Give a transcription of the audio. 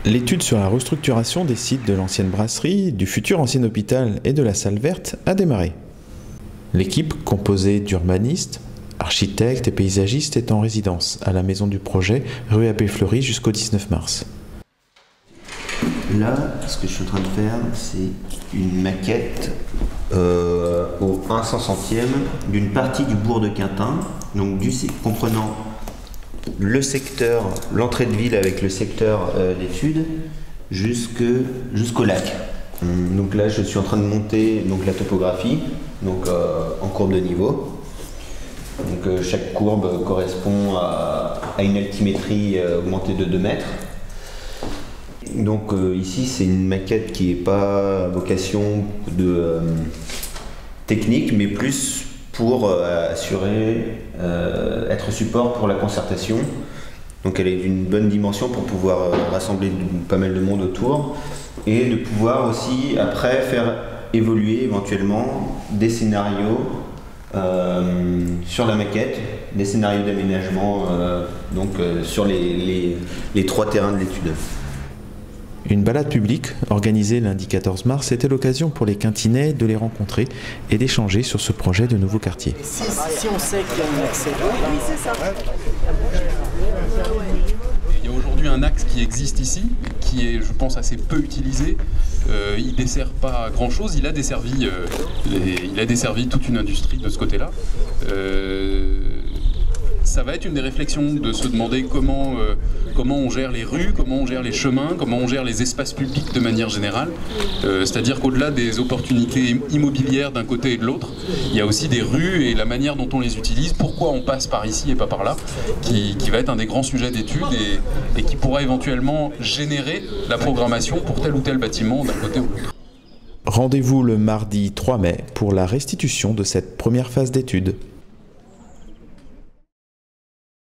L'étude sur la restructuration des sites de l'ancienne brasserie, du futur ancien hôpital et de la salle verte a démarré. L'équipe, composée d'urbanistes, architectes et paysagistes, est en résidence à la maison du projet, rue Abbé Fleury, jusqu'au 19 mars. Là, ce que je suis en train de faire, c'est une maquette au 1 500e d'une partie du bourg de Quintin, donc comprenant le secteur, l'entrée de ville avec le secteur d'études jusqu'au lac. Donc là, je suis en train de monter la topographie, en courbe de niveau. Donc chaque courbe correspond à une altimétrie augmentée de 2 mètres. Donc ici, c'est une maquette qui n'est pas à vocation de technique, mais plus pour être support pour la concertation. Donc elle est d'une bonne dimension pour pouvoir rassembler pas mal de monde autour et de pouvoir aussi après faire évoluer éventuellement des scénarios sur la maquette, des scénarios d'aménagement sur les 3 terrains de l'étude. Une balade publique, organisée lundi 14 mars, était l'occasion pour les Quintinais de les rencontrer et d'échanger sur ce projet de nouveau quartier. Si on sait qu'il y a un accès, oui, c'est ça. Il y a aujourd'hui un axe qui existe ici, qui est, je pense, assez peu utilisé. Il ne dessert pas grand-chose, il a desservi toute une industrie de ce côté-là. Ça va être une des réflexions de se demander comment on gère les rues, comment on gère les chemins, comment on gère les espaces publics de manière générale. C'est-à-dire qu'au-delà des opportunités immobilières d'un côté et de l'autre, il y a aussi des rues et la manière dont on les utilise, pourquoi on passe par ici et pas par là, qui va être un des grands sujets d'étude et qui pourra éventuellement générer la programmation pour tel ou tel bâtiment d'un côté ou de l'autre. Rendez-vous le mardi 3 mai pour la restitution de cette première phase d'étude.